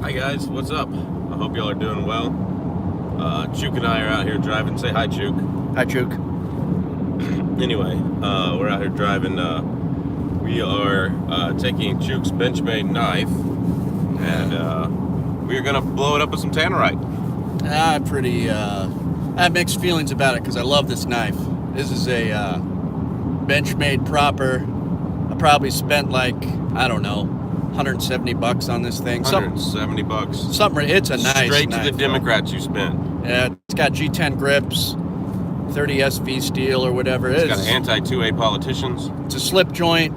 Hi guys, what's up? I hope y'all are doing well. Chuke and I are out here driving. Say hi, Chuke. Hi, Chuke. Anyway, we're out here driving. We are taking Chuke's Benchmade knife, and we're gonna blow it up with some tannerite. I have mixed feelings about it because I love this knife. This is a Benchmade proper. I probably spent I don't know, $170 on this thing. $170. Something. It's a nice Straight knife, to the Democrats you spent. Yeah, it's got G10 grips, 30 SV steel or whatever it is. It's got anti-2A politicians. It's a slip joint.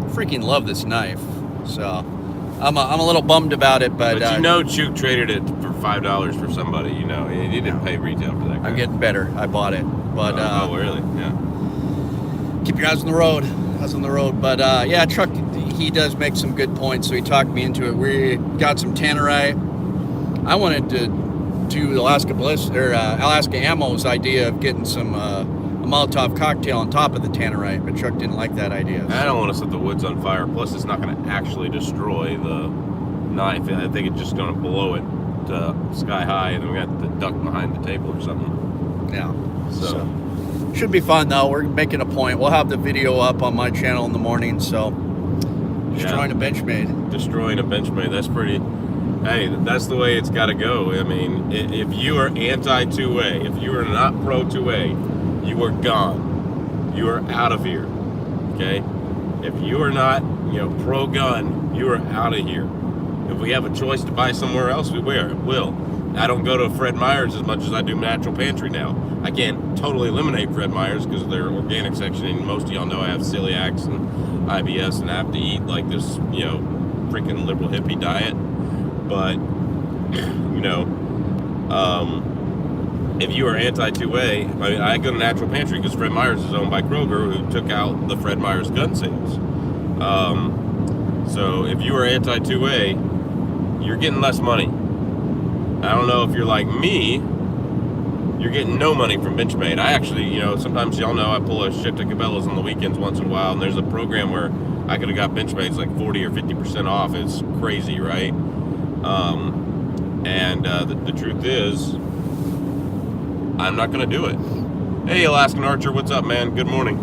Freaking love this knife. So I'm a little bummed about it, but Chuke traded it for $5 for somebody. He didn't pay retail for that guy. I'm getting better. I bought it, but oh really? Yeah. Keep your eyes on the road. But yeah, Chuck, he does make some good points, so he talked me into it. We got some tannerite. I wanted to do Alaska Ammo's idea of getting some a Molotov cocktail on top of the tannerite, but Chuck didn't like that idea. I don't want to set the woods on fire. Plus, it's not going to actually destroy the knife. I think it's just going to blow it sky high, and then we got the duck behind the table or something. Yeah. So should be fun though. We're making a point. We'll have the video up on my channel in the morning. So destroying a Benchmade. Destroying a Benchmade. That's pretty. Hey, that's the way it's got to go. I mean, if you are anti-2A, if you are not pro-2A, you are gone. You are out of here. Okay? If you are not, pro-gun, you are out of here. If we have a choice to buy somewhere else, we will. I don't go to Fred Meyer's as much as I do Natural Pantry now. I can't totally eliminate Fred Meyer's because of their organic section, and most of y'all know I have celiacs and IBS and I have to eat like this, freaking liberal hippie diet. But, if you are anti-2A, I go to Natural Pantry because Fred Meyer's is owned by Kroger, who took out the Fred Meyer's gun sales. So if you are anti-2A, you're getting less money. I don't know if you're like me, you're getting no money from Benchmade. I actually, sometimes y'all know I pull a shit to Cabela's on the weekends once in a while, and there's a program where I could have got Benchmade's like 40 or 50% off. It's crazy, right? The truth is, I'm not going to do it. Hey, Alaskan Archer, what's up, man? Good morning.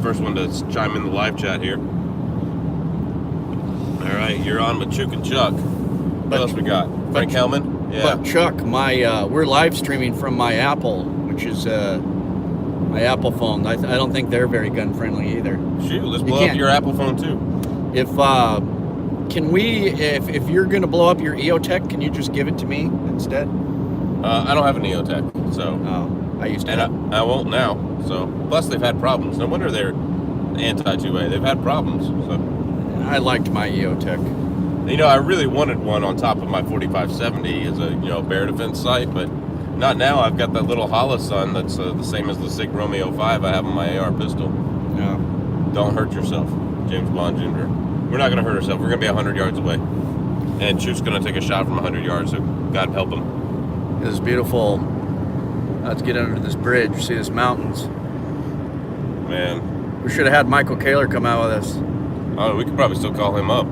First one to chime in the live chat here. All right, you're on with Chuke and Chuck. What else we got? Frank Hellman? Yeah. But Chuck, we're live streaming from my Apple, which is my Apple phone. I don't think they're very gun friendly either. Shoot, let's blow up your Apple phone too. If you're gonna blow up your EOTech, can you just give it to me instead? I don't have an EOTech, so. Oh, I used to. And I won't now. So plus they've had problems. No wonder they're anti-2A. They've had problems. So. I liked my EOTech. I really wanted one on top of my 4570 as a bear defense sight, but not now. I've got that little Holosun that's the same as the SIG Romeo 5 I have on my AR pistol. Yeah. Don't hurt yourself, James Bond Jr. We're not going to hurt ourselves. We're going to be 100 yards away, and Chuke's going to take a shot from 100 yards. So God help him. This is beautiful. Let's get under this bridge. See these mountains. Man, we should have had Michael Kaler come out with us. Oh, we could probably still call him up.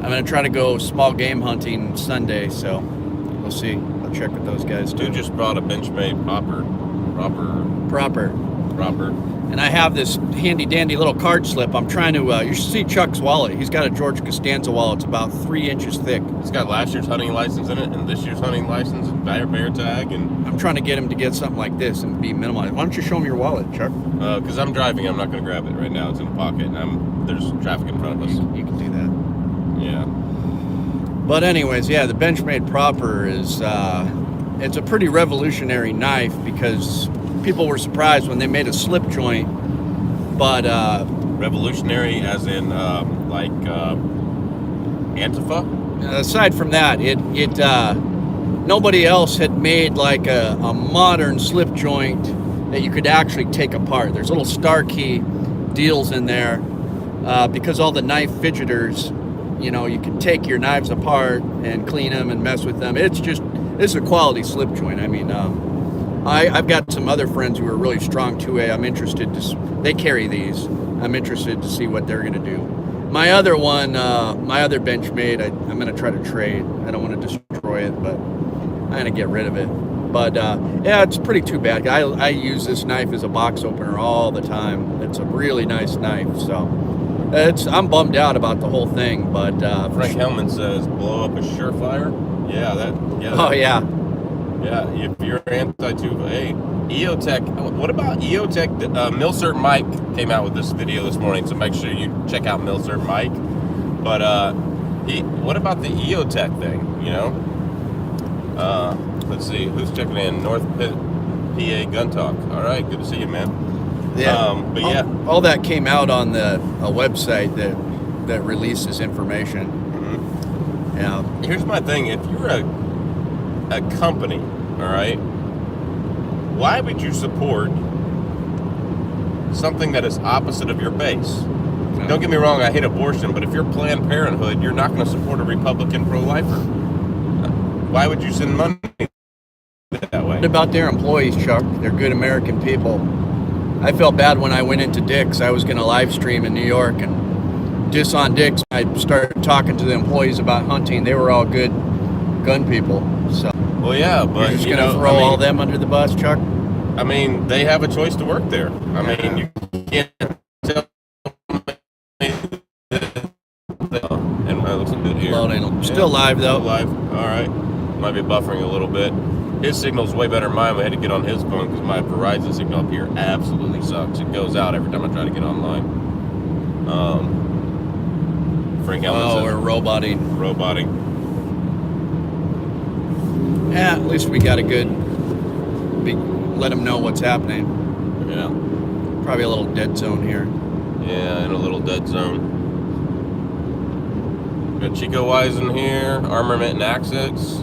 I'm going to try to go small game hunting Sunday, so we'll see. I'll check with those guys too. Dude just brought a Benchmade proper. And I have this handy dandy little card slip. I'm trying to, you should see Chuck's wallet. He's got a George Costanza wallet. It's about 3 inches thick. It's got last year's hunting license in it and this year's hunting license and bear tag. And I'm trying to get him to get something like this and be minimalized. Why don't you show him your wallet, Chuck? Because I'm driving. I'm not going to grab it right now. It's in a pocket. And there's traffic in front of us. You can do that. Yeah. But anyways, yeah, the Benchmade proper is, it's a pretty revolutionary knife because people were surprised when they made a slip joint, but... revolutionary as in, Antifa? Aside from that, nobody else had made like a modern slip joint that you could actually take apart. There's little star key deals in there because all the knife fidgeters, you can take your knives apart and clean them and mess with them. It's a quality slip joint. I mean, I've got some other friends who are really strong 2A. I'm interested they carry these. I'm interested to see what they're going to do. My other one, my other Benchmade, I'm going to try to trade. I don't want to destroy it, but I'm going to get rid of it. But yeah, it's pretty too bad. I use this knife as a box opener all the time. It's a really nice knife, so I'm bummed out about the whole thing. But Frank Hellman says, "Blow up a Surefire." Yeah, oh yeah. Yeah, if you're anti-2A, EOTech. What about EOTech? Milcert Mike came out with this video this morning, so make sure you check out Milcert Mike. But what about the EOTech thing? You know, let's see who's checking in. North PA Gun Talk. All right, good to see you, man. Yeah, but yeah, all that came out on a website that releases information. Mm-hmm. Yeah. Here's my thing: if you're a company, all right, why would you support something that is opposite of your base? No. Don't get me wrong, I hate abortion, but if you're Planned Parenthood, you're not going to support a Republican pro-lifer. Why would you send money that way? What about their employees, Chuck? They're good American people. I felt bad when I went into Dick's. I was going to live stream in New York and diss on Dick's. I started talking to the employees about hunting. They were all good gun people. So, well, yeah, but you're just going to throw all them under the bus, Chuck? I mean, they have a choice to work there. I mean, you can't tell me that. And it looks good here. Loading. Still live, though. Still live. All right. Might be buffering a little bit. His signal's way better than mine. We had to get on his phone because my Verizon signal up here absolutely sucks. It goes out every time I try to get online. Frank Ellen says, we're roboting. Yeah, at least we got a good... let them know what's happening. Yeah. Probably a little dead zone here. Yeah, in a little dead zone. Got Chico Wise in here. Armament and Access.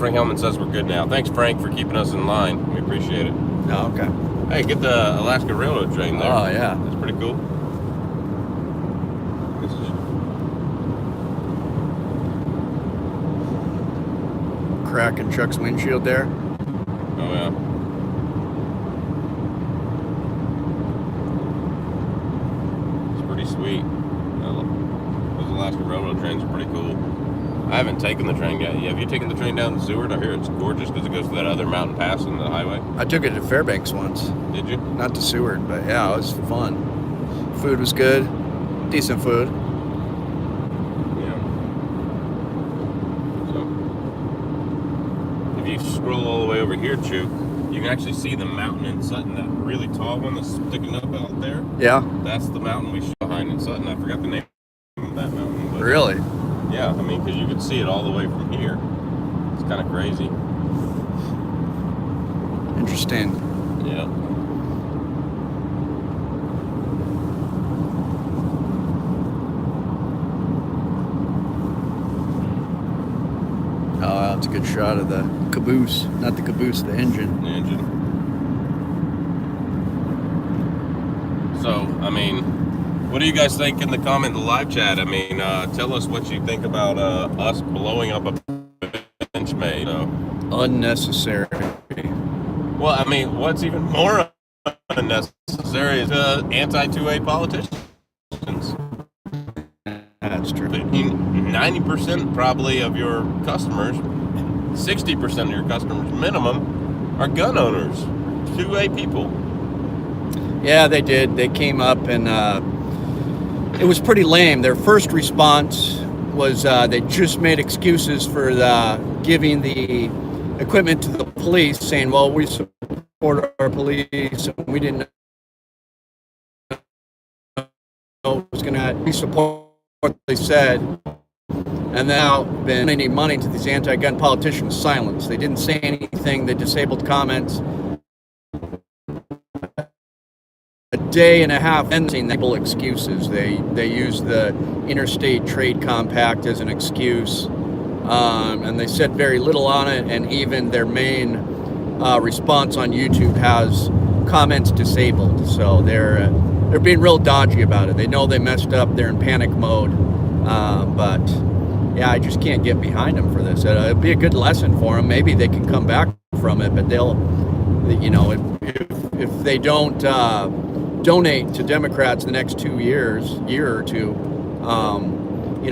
Frank Hellman says we're good now. Thanks, Frank, for keeping us in line. We appreciate it. Oh, okay. Hey, get the Alaska Railroad train there. Oh, yeah. That's pretty cool. Cracking Chuck's windshield there. Oh, yeah. It's pretty sweet. Those Alaska Railroad trains are pretty cool. I haven't taken the train yet. Have you taken the train down to Seward? I hear it's gorgeous because it goes to that other mountain pass in the highway. I took it to Fairbanks once. Did you? Not to Seward, but yeah, it was fun. Food was good. Decent food. Yeah. So, if you scroll all the way over here, Chuke, you can actually see the mountain in Sutton, that really tall one that's sticking up out there. Yeah. That's the mountain we shoot behind in Sutton. I forgot the name of that mountain. But Really? yeah, I mean, because you can see it all the way from here. It's kind of crazy. Interesting. Yeah. Oh, that's a good shot of the caboose. Not the caboose, the engine. The engine. So, I mean, what do you guys think in the comment, the live chat? I mean, tell us what you think about us blowing up a Benchmade. Unnecessary. Well, I mean, what's even more unnecessary is anti-2A politicians. That's true. 90% probably of your customers, 60% of your customers minimum, are gun owners, 2A people. Yeah, they did. They came up and it was pretty lame. Their first response was they just made excuses for giving the equipment to the police, saying, well, we support our police and we didn't know it was going to be support what they said. And now been any money to these anti-gun politicians, silence. They didn't say anything. They disabled comments. A day and a half ending excuses. They used the Interstate Trade Compact as an excuse, and they said very little on it. And even their main response on YouTube has comments disabled. So they're being real dodgy about it. They know they messed up. They're in panic mode. But yeah, I just can't get behind them for this. It'll be a good lesson for them. Maybe they can come back from it, but they'll, you know, if they don't donate to Democrats the next year or two,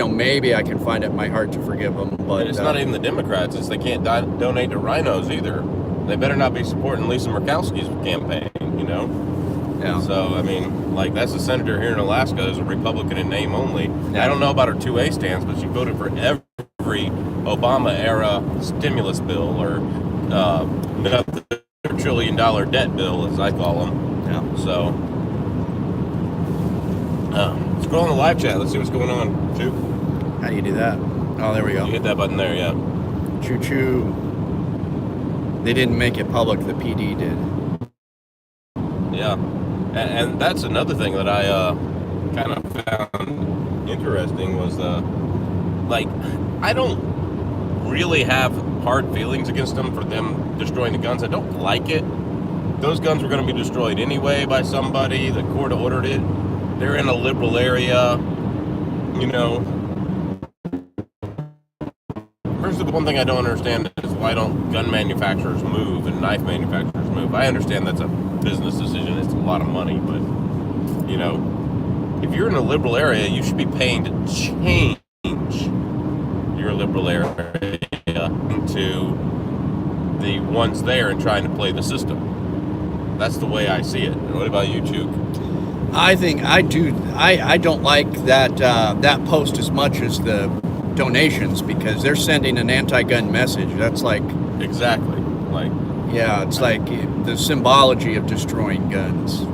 maybe I can find it in my heart to forgive them. But and it's not even the Democrats. It's they can't donate to rhinos either. They better not be supporting Lisa Murkowski's campaign, Yeah. So, I mean, like, that's a senator here in Alaska who's a Republican in name only. Yeah. I don't know about her 2A stance, but she voted for every Obama-era stimulus bill or another $1 trillion debt bill, as I call them. Yeah. So, let's go on the live chat. Let's see what's going on, Chuke. How do you do that? Oh, there we go. You hit that button there, yeah. Choo-choo. They didn't make it public. The PD did. Yeah. And that's another thing that I kind of found interesting was, I don't really have hard feelings against them for them destroying the guns. I don't like it. Those guns were going to be destroyed anyway by somebody. The court ordered it. They're in a liberal area, First, the one thing I don't understand is why don't gun manufacturers move and knife manufacturers move? I understand that's a business decision. It's a lot of money, but, if you're in a liberal area, you should be paying to change your liberal area into the ones there and trying to play the system. That's the way I see it. What about you, Chuke? I think I do. I don't like that post as much as the donations because they're sending an anti-gun message. That's like exactly it's like the symbology of destroying guns.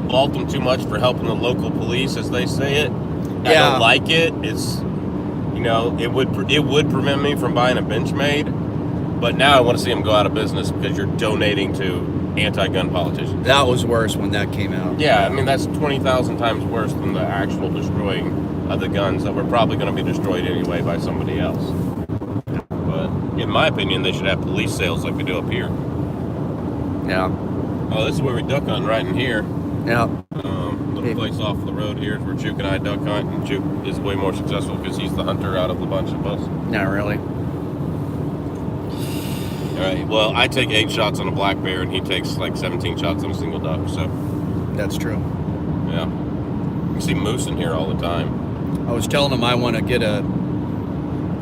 Fault them too much for helping the local police, as they say it. Yeah. I don't like it. It's it would prevent me from buying a Benchmade, but now I want to see them go out of business because you're donating to anti-gun politicians. That was worse when that came out. Yeah, I mean, that's 20,000 times worse than the actual destroying of the guns that were probably going to be destroyed anyway by somebody else. But in my opinion, they should have police sales like we do up here. Yeah. Oh, this is where we duck hunt, right in here. Yeah. Little place off the road here is where Chuke and I duck hunt, and Chuke is way more successful because he's the hunter out of the bunch of us. Not really. All right. Well, I take 8 shots on a black bear, and he takes like 17 shots on a single duck. So that's true. Yeah. You see moose in here all the time. I was telling him I want to get a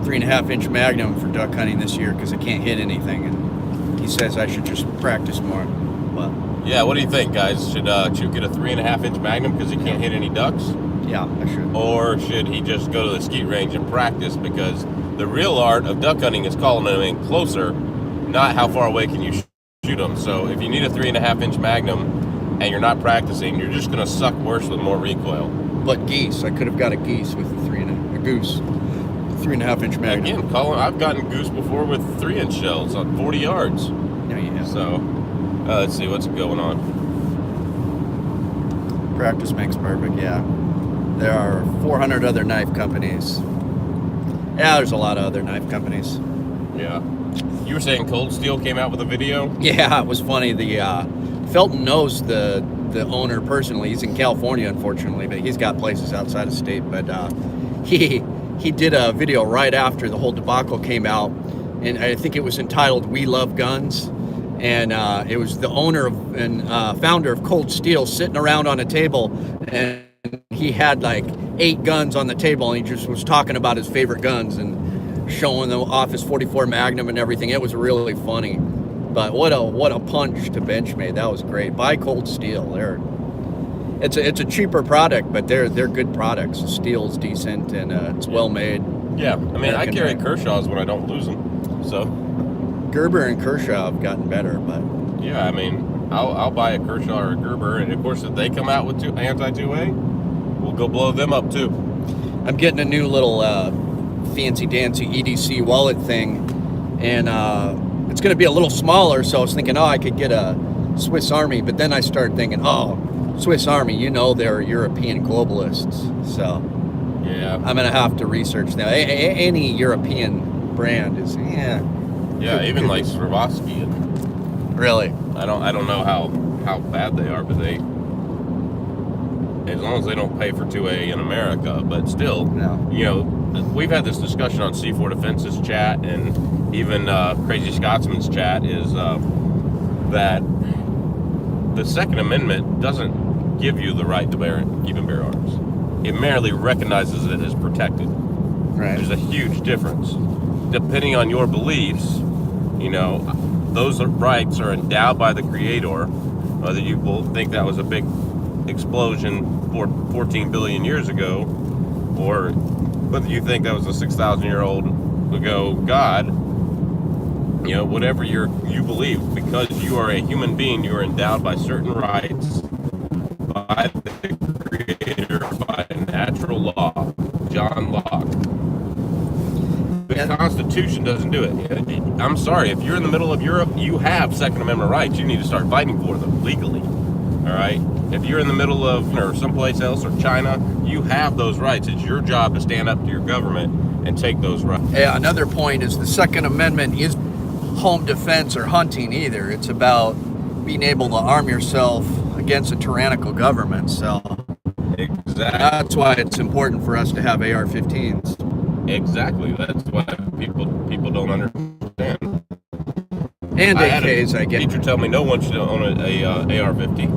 3.5-inch Magnum for duck hunting this year because I can't hit anything, and he says I should just practice more. But yeah, what do you think, guys? Should Chuke get a 3.5-inch Magnum because he can't hit any ducks? Yeah, I should. Or should he just go to the skeet range and practice? Because the real art of duck hunting is calling them in closer, not how far away can you shoot them. So if you need a 3.5-inch Magnum and you're not practicing, you're just going to suck worse with more recoil. But geese, I could have got a geese with a 3.5-inch Magnum. Again, Colin, I've gotten goose before with 3-inch shells on 40 yards. No, you haven't. So let's see what's going on. Practice makes perfect. Yeah, there are 400 other knife companies. Yeah, there's a lot of other knife companies. Yeah. You were saying Cold Steel came out with a video? Yeah, it was funny. The Felton knows the owner personally. He's in California, unfortunately, but he's got places outside of state. But he did a video right after the whole debacle came out, and I think it was entitled "We Love Guns," and it was the owner and founder of Cold Steel sitting around on a table, and he had like 8 guns on the table, and he just was talking about his favorite guns and showing them off his 44 Magnum and everything. It was really funny. But what a punch to Benchmade. That was great. Buy Cold Steel. It's a cheaper product, but they're good products. The steel's decent and it's well made. Yeah, I mean, I carry Kershaw's when I don't lose them. So Gerber and Kershaw have gotten better, but yeah, I mean, I'll buy a Kershaw or a Gerber, and of course, if they come out with anti-2A, we'll go blow them up too. I'm getting a new little fancy dancy EDC wallet thing, and it's going to be a little smaller, so I was thinking, I could get a Swiss Army, but then I started thinking, Swiss Army, they're European globalists, so yeah, I'm going to have to research that. Any European brand is, even like Swarovski. Really? I don't know how bad they are, but they, as long as they don't pay for 2A in America, but still, we've had this discussion on C4 Defense's chat and even Crazy Scotsman's chat is that the Second Amendment doesn't give you the right to keep and bear arms. It merely recognizes it as protected. Right. There's a huge difference. Depending on your beliefs, those rights are endowed by the Creator. Whether you will think that was a big explosion 14 billion years ago, or whether you think that was a 6,000-year-old ago God, whatever you believe, because you are a human being, you are endowed by certain rights by the Creator, by natural law. John Locke. The Constitution doesn't do it. I'm sorry, if you're in the middle of Europe, you have Second Amendment rights. You need to start fighting for them legally. All right? If you're in the middle of or someplace else or China, you have those rights. It's your job to stand up to your government and take those rights. Yeah, another point is the Second Amendment is home defense or hunting either. It's about being able to arm yourself against a tyrannical government. So exactly. That's why it's important for us to have AR-15s. Exactly. That's why people don't understand. And AKs, I get. Teacher tell me no one should own a AR-15.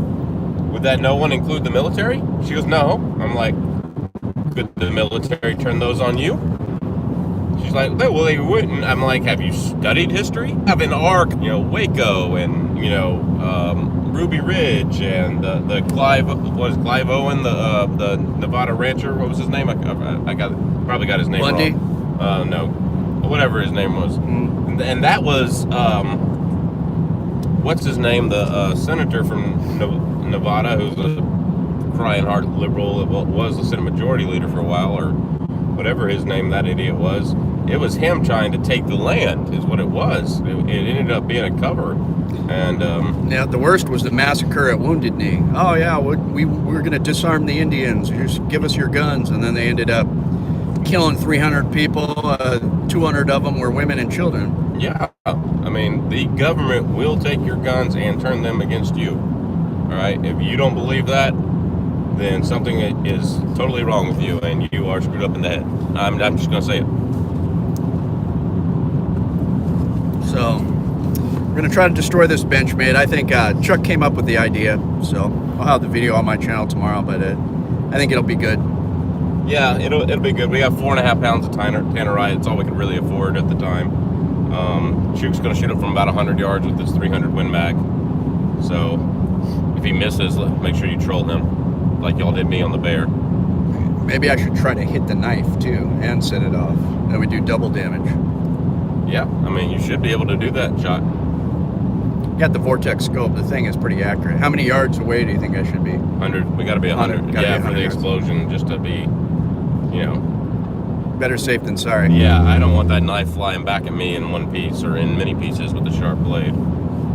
Would that no one include the military? She goes, no. I'm like, could the military turn those on you? She's like, well, they wouldn't. I'm like, have you studied history? Have an arc, Waco and, Ruby Ridge and the Clive Owen, the Nevada rancher. What was his name? I probably got his name Bundy? wrong. No, whatever his name was. And that was, what's his name? The senator from Nevada, who's a crying heart liberal, was the Senate Majority Leader for a while, or whatever his name that idiot was. It was him trying to take the land, is what it was. It ended up being a cover. And the worst was the massacre at Wounded Knee. Oh yeah, we're going to disarm the Indians. Just give us your guns, and then they ended up killing 300 people. 200 of them were women and children. Yeah, I mean, the government will take your guns and turn them against you. All right, if you don't believe that, then something is totally wrong with you, and you are screwed up in the head. I'm just going to say it. So, we're going to try to destroy this Benchmade. I think Chuck came up with the idea, so I'll have the video on my channel tomorrow, but I think it'll be good. Yeah, it'll be good. We have 4.5 pounds of tannerite. It's all we could really afford at the time. Chuke's going to shoot it from about 100 yards with this 300 Win Mag. So, if he misses, make sure you troll him, like y'all did me on the bear. Maybe I should try to hit the knife, too, and set it off. Then we do double damage. Yeah, I mean, you should be able to do that shot. Got the Vortex scope. The thing is pretty accurate. How many yards away do you think I should be? 100. We got to be 100. Yeah, for the explosion, just to be, better safe than sorry. Yeah, I don't want that knife flying back at me in one piece or in many pieces with a sharp blade.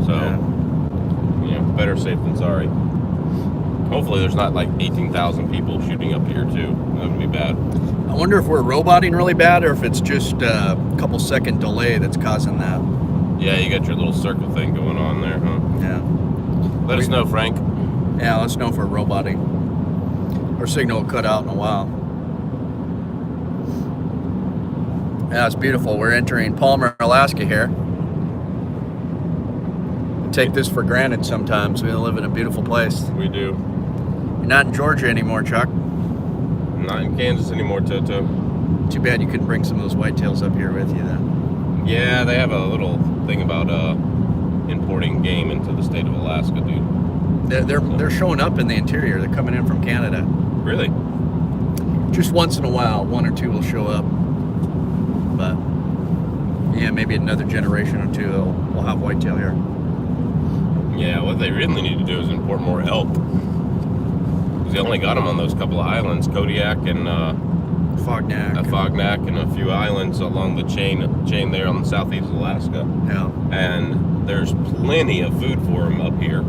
So, better safe than sorry. Hopefully there's not like 18,000 people shooting up here too. That would be bad. I wonder if we're roboting really bad or if it's just a couple second delay that's causing that. Yeah, you got your little circle thing going on there, huh? Yeah. Let us know, Frank. Yeah, let us know if we're roboting. Our signal will cut out in a while. Yeah, it's beautiful. We're entering Palmer, Alaska here. We take this for granted sometimes. We live in a beautiful place. We do. You're not in Georgia anymore, Chuck. I'm not in Kansas anymore, Toto. Too bad you couldn't bring some of those whitetails up here with you then. Yeah, they have a little thing about importing game into the state of Alaska, dude. They're showing up in the interior. They're coming in from Canada. Really? Just once in a while, one or two will show up. But yeah, maybe another generation or two we'll have whitetail here. Yeah, what they really need to do is import more elk. They only got them on those couple of islands, Kodiak and Fognak, and a few islands along the chain there on the southeast of Alaska. Yeah. And there's plenty of food for them up here.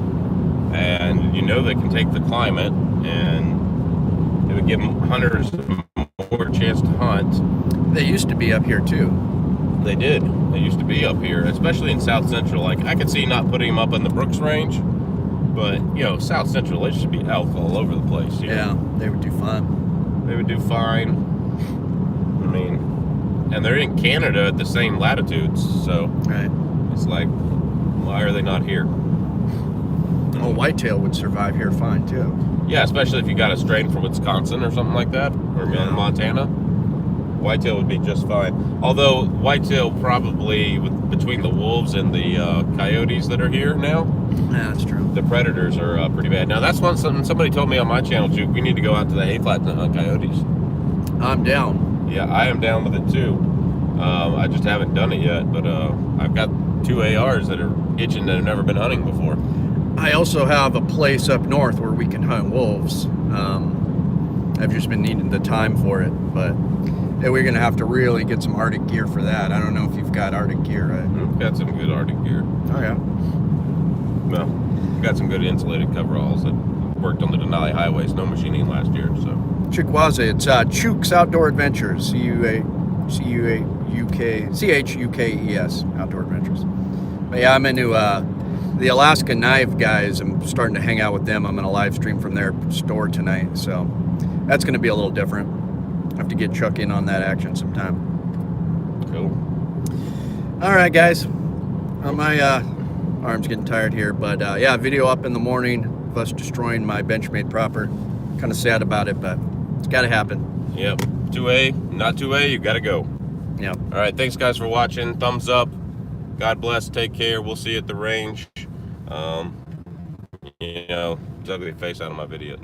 And they can take the climate, and it would give them hunters more chance to hunt. They used to be up here too. They did. They used to be up here, especially in South Central. Like, I could see not putting them up in the Brooks Range. But, South Central, there should be elk all over the place. Yeah, they would do fine. They would do fine. I mean, and they're in Canada at the same latitudes, so right. It's like, why are they not here? Oh, whitetail would survive here fine too. Yeah, especially if you got a strain from Wisconsin or something like that, or Montana. Whitetail would be just fine. Although whitetail probably, between the wolves and the coyotes that are here now, Yeah, that's true. the predators are pretty bad. Now that's something somebody told me on my channel, Chuke. We need to go out to the hay flats and hunt coyotes. I'm down. Yeah, I am down with it too. I just haven't done it yet, but I've got 2 ARs that are itching that have never been hunting before. I also have a place up north where we can hunt wolves. I've just been needing the time for it, but yeah, we're gonna have to really get some Arctic gear for that. I don't know if you've got Arctic gear, right? We've got some good Arctic gear. Oh yeah. Well, we've got some good insulated coveralls that worked on the Denali Highway snow machining last year. So Chukwaze, it's Chuke's Outdoor Adventures, CHUKES, Outdoor Adventures. But yeah, I'm into the Alaskan knife guys. I'm starting to hang out with them. I'm gonna live stream from their store tonight, so that's gonna be a little different. I have to get Chuck in on that action sometime. cool. All right, guys. My arm's getting tired here, but yeah, video up in the morning of us destroying my Benchmade propper. Kind of sad about it, but it's got to happen. Yep. 2A, not 2A, you got to go. Yep. All right. Thanks, guys, for watching. Thumbs up. God bless. Take care. We'll see you at the range. Ugly face out of my video.